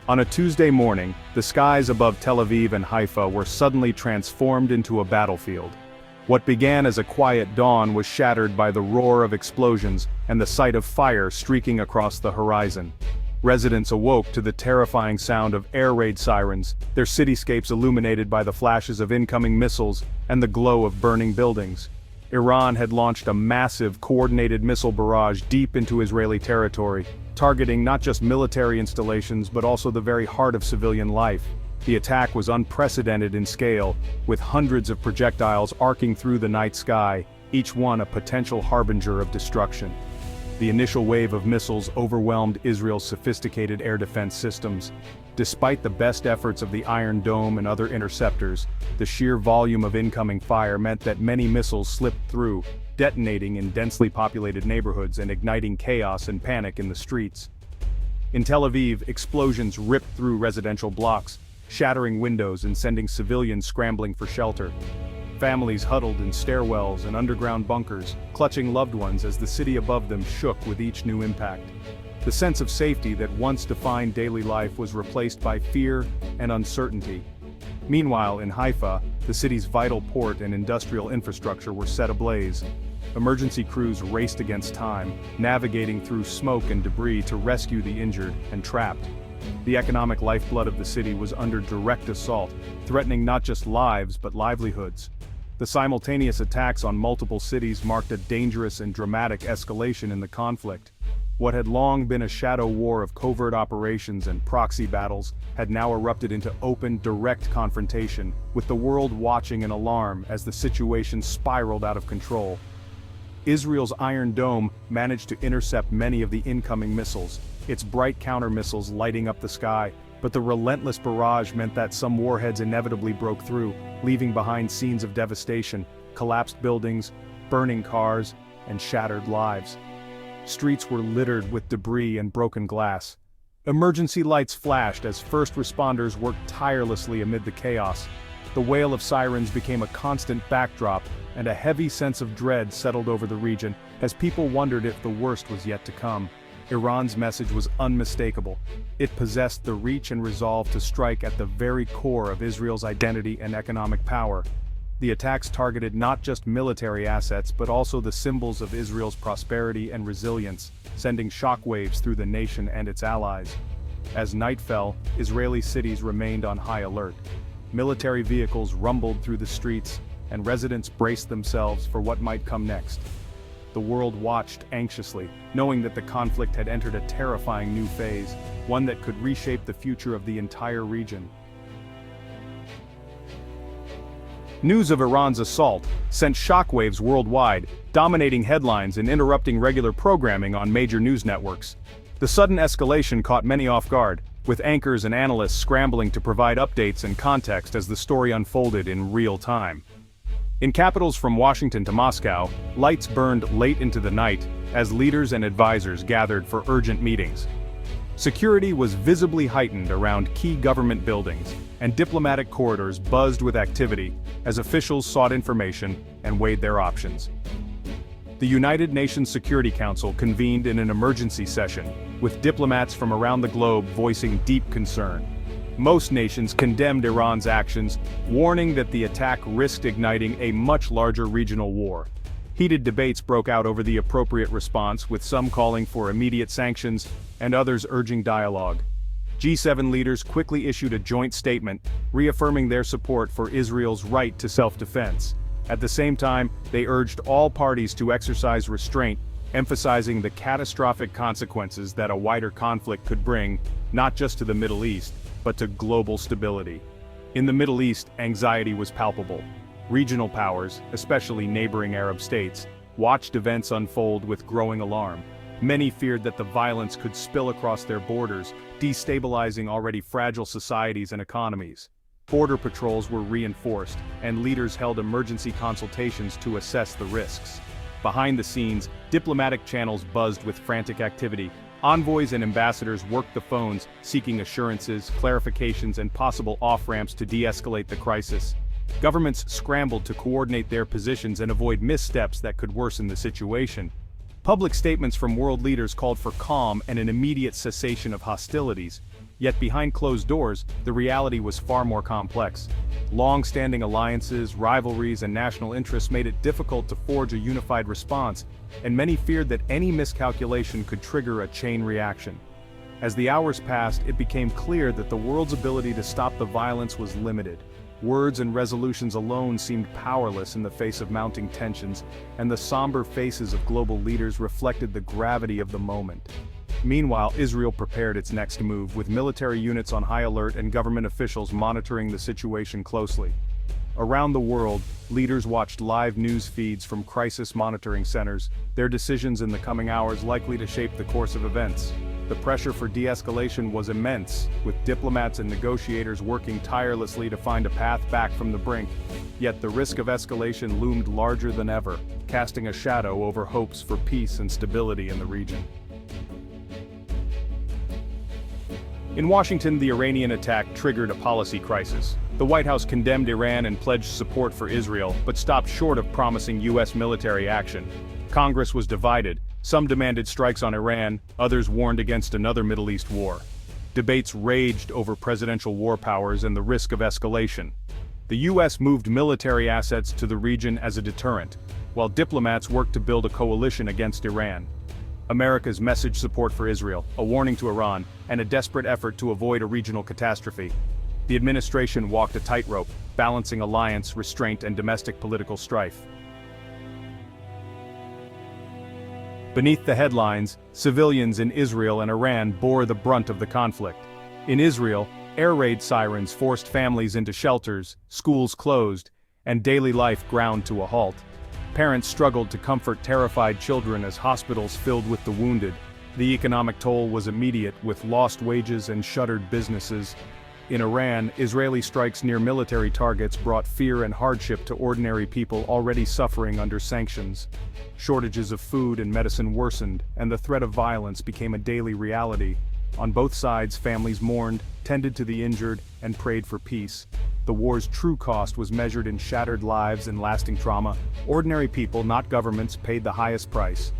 On a Tuesday morning, the skies above Tel Aviv and Haifa were suddenly transformed into a battlefield. What began as a quiet dawn was shattered by the roar of explosions and the sight of fire streaking across the horizon. Residents awoke to the terrifying sound of air raid sirens, their cityscapes illuminated by the flashes of incoming missiles and the glow of burning buildings. Iran had launched a massive, coordinated missile barrage deep into Israeli territory, targeting not just military installations but also the very heart of civilian life. The attack was unprecedented in scale, with hundreds of projectiles arcing through the night sky, each one a potential harbinger of destruction. The initial wave of missiles overwhelmed Israel's sophisticated air defense systems. Despite the best efforts of the Iron Dome and other interceptors, the sheer volume of incoming fire meant that many missiles slipped through, detonating in densely populated neighborhoods and igniting chaos and panic in the streets. In Tel Aviv, explosions ripped through residential blocks, shattering windows and sending civilians scrambling for shelter. Families huddled in stairwells and underground bunkers, clutching loved ones as the city above them shook with each new impact. The sense of safety that once defined daily life was replaced by fear and uncertainty. Meanwhile, in Haifa, the city's vital port and industrial infrastructure were set ablaze. Emergency crews raced against time, navigating through smoke and debris to rescue the injured and trapped. The economic lifeblood of the city was under direct assault, threatening not just lives but livelihoods. The simultaneous attacks on multiple cities marked a dangerous and dramatic escalation in the conflict. What had long been a shadow war of covert operations and proxy battles had now erupted into open, direct confrontation, with the world watching in alarm as the situation spiraled out of control. Israel's Iron Dome managed to intercept many of the incoming missiles, its bright counter-missiles lighting up the sky, but the relentless barrage meant that some warheads inevitably broke through, leaving behind scenes of devastation, collapsed buildings, burning cars, and shattered lives. Streets were littered with debris and broken glass. Emergency lights flashed as first responders worked tirelessly amid the chaos. The wail of sirens became a constant backdrop, and a heavy sense of dread settled over the region as people wondered if the worst was yet to come. Iran's message was unmistakable. It possessed the reach and resolve to strike at the very core of Israel's identity and economic power. The attacks targeted not just military assets but also the symbols of Israel's prosperity and resilience, sending shockwaves through the nation and its allies. As night fell, Israeli cities remained on high alert. Military vehicles rumbled through the streets, and residents braced themselves for what might come next. The world watched anxiously, knowing that the conflict had entered a terrifying new phase, one that could reshape the future of the entire region. News of Iran's assault sent shockwaves worldwide, dominating headlines and interrupting regular programming on major news networks. The sudden escalation caught many off guard, with anchors and analysts scrambling to provide updates and context as the story unfolded in real time. In capitals from Washington to Moscow, lights burned late into the night as leaders and advisors gathered for urgent meetings. Security was visibly heightened around key government buildings, and diplomatic corridors buzzed with activity as officials sought information and weighed their options. The United Nations Security Council convened in an emergency session, with diplomats from around the globe voicing deep concern. Most nations condemned Iran's actions, warning that the attack risked igniting a much larger regional war. Heated debates broke out over the appropriate response, with some calling for immediate sanctions and others urging dialogue. G7 leaders quickly issued a joint statement, reaffirming their support for Israel's right to self-defense. At the same time, they urged all parties to exercise restraint, emphasizing the catastrophic consequences that a wider conflict could bring, not just to the Middle East, but to global stability. In the Middle East, anxiety was palpable. Regional powers, especially neighboring Arab states, watched events unfold with growing alarm. Many feared that the violence could spill across their borders, destabilizing already fragile societies and economies. Border patrols were reinforced, and leaders held emergency consultations to assess the risks. Behind the scenes, diplomatic channels buzzed with frantic activity. Envoys and ambassadors worked the phones, seeking assurances, clarifications, and possible off-ramps to de-escalate the crisis. Governments scrambled to coordinate their positions and avoid missteps that could worsen the situation. Public statements from world leaders called for calm and an immediate cessation of hostilities. Yet behind closed doors, the reality was far more complex. Long-standing alliances, rivalries, and national interests made it difficult to forge a unified response, and many feared that any miscalculation could trigger a chain reaction. As the hours passed, it became clear that the world's ability to stop the violence was limited. Words and resolutions alone seemed powerless in the face of mounting tensions, and the somber faces of global leaders reflected the gravity of the moment. Meanwhile, Israel prepared its next move, with military units on high alert and government officials monitoring the situation closely. Around the world, leaders watched live news feeds from crisis monitoring centers, their decisions in the coming hours likely to shape the course of events. The pressure for de-escalation was immense, with diplomats and negotiators working tirelessly to find a path back from the brink. Yet the risk of escalation loomed larger than ever, casting a shadow over hopes for peace and stability in the region. In Washington, the Iranian attack triggered a policy crisis. The White House condemned Iran and pledged support for Israel, but stopped short of promising U.S. military action. Congress was divided. Some demanded strikes on Iran, others warned against another Middle East war. Debates raged over presidential war powers and the risk of escalation. The U.S. moved military assets to the region as a deterrent, while diplomats worked to build a coalition against Iran. America's messaged support for Israel, a warning to Iran, and a desperate effort to avoid a regional catastrophe. The administration walked a tightrope, balancing alliance, restraint, and domestic political strife. Beneath the headlines, civilians in Israel and Iran bore the brunt of the conflict. In Israel, air raid sirens forced families into shelters, schools closed, and daily life ground to a halt. Parents struggled to comfort terrified children as hospitals filled with the wounded. The economic toll was immediate, with lost wages and shuttered businesses. In Iran, Israeli strikes near military targets brought fear and hardship to ordinary people already suffering under sanctions. Shortages of food and medicine worsened, and the threat of violence became a daily reality. On both sides, families mourned, tended to the injured, and prayed for peace. The war's true cost was measured in shattered lives and lasting trauma. Ordinary people, not governments, paid the highest price.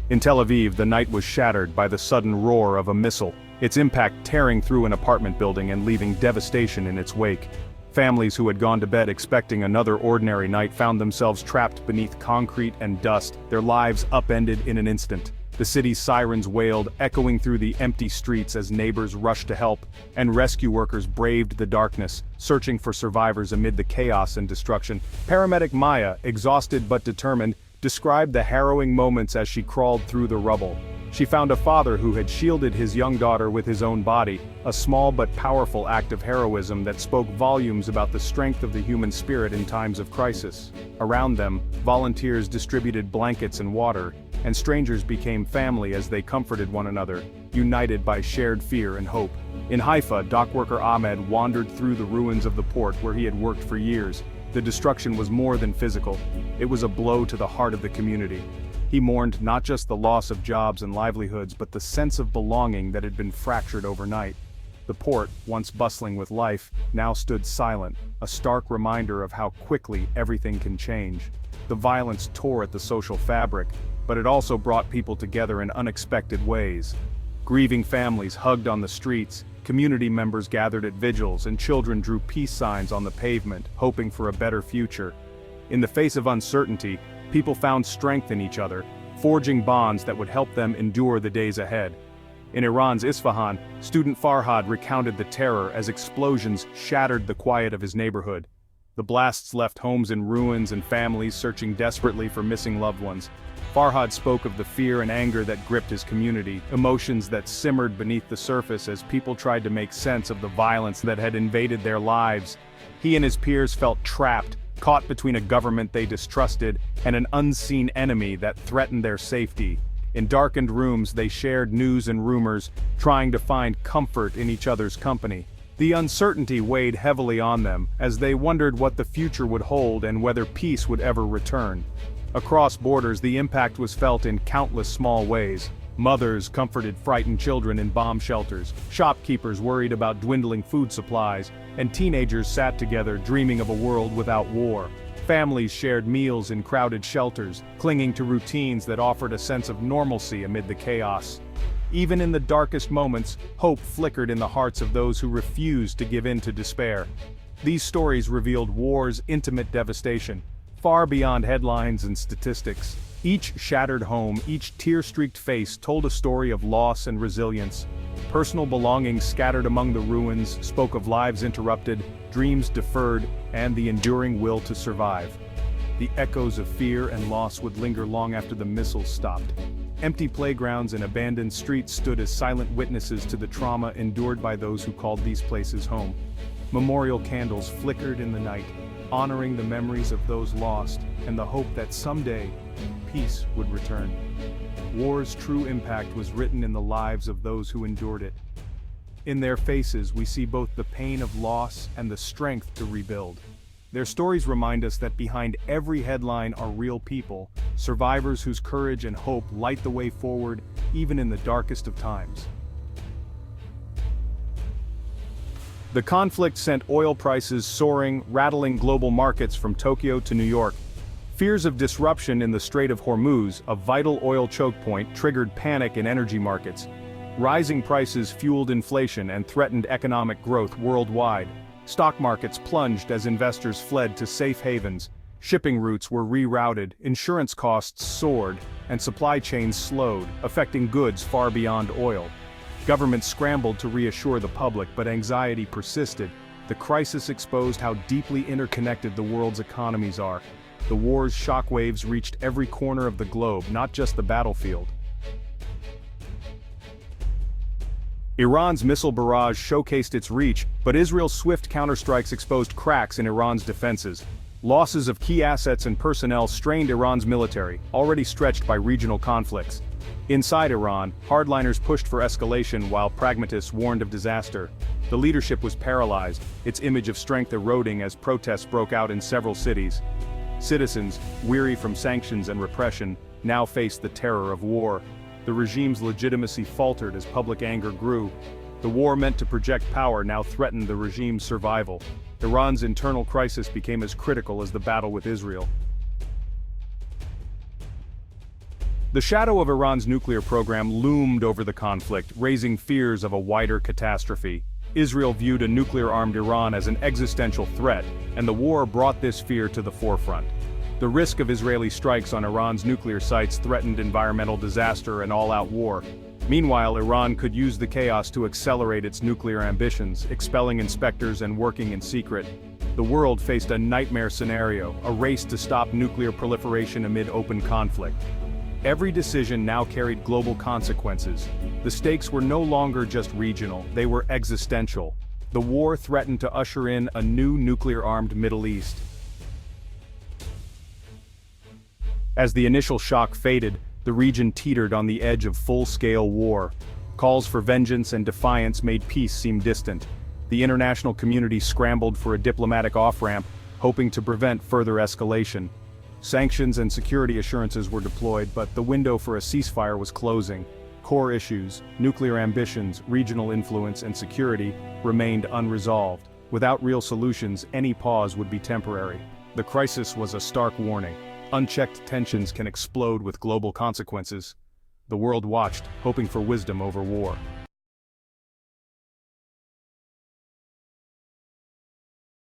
In Tel Aviv, the night was shattered by the sudden roar of a missile, its impact tearing through an apartment building and leaving devastation in its wake. Families who had gone to bed expecting another ordinary night found themselves trapped beneath concrete and dust, their lives upended in an instant. The city's sirens wailed, echoing through the empty streets as neighbors rushed to help, and rescue workers braved the darkness, searching for survivors amid the chaos and destruction. Paramedic Maya, exhausted but determined, described the harrowing moments as she crawled through the rubble. She found a father who had shielded his young daughter with his own body, a small but powerful act of heroism that spoke volumes about the strength of the human spirit in times of crisis. Around them, volunteers distributed blankets and water, and strangers became family as they comforted one another, united by shared fear and hope. In Haifa, dockworker Ahmed wandered through the ruins of the port where he had worked for years. The destruction was more than physical. It was a blow to the heart of the community. He mourned not just the loss of jobs and livelihoods, but the sense of belonging that had been fractured overnight. The port, once bustling with life, now stood silent, a stark reminder of how quickly everything can change. The violence tore at the social fabric, but it also brought people together in unexpected ways. Grieving families hugged on the streets, community members gathered at vigils, and children drew peace signs on the pavement, hoping for a better future. In the face of uncertainty, people found strength in each other, forging bonds that would help them endure the days ahead. In Iran's Isfahan, student Farhad recounted the terror as explosions shattered the quiet of his neighborhood. The blasts left homes in ruins and families searching desperately for missing loved ones. Farhad spoke of the fear and anger that gripped his community, emotions that simmered beneath the surface as people tried to make sense of the violence that had invaded their lives. He and his peers felt trapped, caught between a government they distrusted and an unseen enemy that threatened their safety. In darkened rooms, they shared news and rumors, trying to find comfort in each other's company. The uncertainty weighed heavily on them, as they wondered what the future would hold and whether peace would ever return. Across borders, the impact was felt in countless small ways. Mothers comforted frightened children in bomb shelters, shopkeepers worried about dwindling food supplies, and teenagers sat together dreaming of a world without war. Families shared meals in crowded shelters, clinging to routines that offered a sense of normalcy amid the chaos. Even in the darkest moments, hope flickered in the hearts of those who refused to give in to despair. These stories revealed war's intimate devastation, far beyond headlines and statistics. Each shattered home, each tear-streaked face told a story of loss and resilience. Personal belongings scattered among the ruins spoke of lives interrupted, dreams deferred, and the enduring will to survive. The echoes of fear and loss would linger long after the missiles stopped. Empty playgrounds and abandoned streets stood as silent witnesses to the trauma endured by those who called these places home. Memorial candles flickered in the night, honoring the memories of those lost and the hope that someday, peace would return. War's true impact was written in the lives of those who endured it. In their faces we see both the pain of loss and the strength to rebuild. Their stories remind us that behind every headline are real people, survivors whose courage and hope light the way forward even in the darkest of times. The conflict sent oil prices soaring, rattling global markets from Tokyo to New York. Fears of disruption in the Strait of Hormuz, a vital oil choke point, triggered panic in energy markets. Rising prices fueled inflation and threatened economic growth worldwide. Stock markets plunged as investors fled to safe havens. Shipping routes were rerouted, insurance costs soared, and supply chains slowed, affecting goods far beyond oil. Governments scrambled to reassure the public, but anxiety persisted. The crisis exposed how deeply interconnected the world's economies are. The war's shockwaves reached every corner of the globe, not just the battlefield. Iran's missile barrage showcased its reach, but Israel's swift counterstrikes exposed cracks in Iran's defenses. Losses of key assets and personnel strained Iran's military, already stretched by regional conflicts. Inside Iran, hardliners pushed for escalation while pragmatists warned of disaster. The leadership was paralyzed, its image of strength eroding as protests broke out in several cities. Citizens, weary from sanctions and repression, now faced the terror of war. The regime's legitimacy faltered as public anger grew. The war meant to project power now threatened the regime's survival. Iran's internal crisis became as critical as the battle with Israel. The shadow of Iran's nuclear program loomed over the conflict, raising fears of a wider catastrophe. Israel viewed a nuclear-armed Iran as an existential threat, and the war brought this fear to the forefront. The risk of Israeli strikes on Iran's nuclear sites threatened environmental disaster and all-out war. Meanwhile, Iran could use the chaos to accelerate its nuclear ambitions, expelling inspectors and working in secret. The world faced a nightmare scenario, a race to stop nuclear proliferation amid open conflict. Every decision now carried global consequences. The stakes were no longer just regional, they were existential. The war threatened to usher in a new nuclear-armed Middle East. As the initial shock faded, the region teetered on the edge of full-scale war. Calls for vengeance and defiance made peace seem distant. The international community scrambled for a diplomatic off-ramp, hoping to prevent further escalation. Sanctions and security assurances were deployed, but the window for a ceasefire was closing. Core issues, nuclear ambitions, regional influence, and security remained unresolved. Without real solutions, any pause would be temporary. The crisis was a stark warning. Unchecked tensions can explode with global consequences. The world watched, hoping for wisdom over war.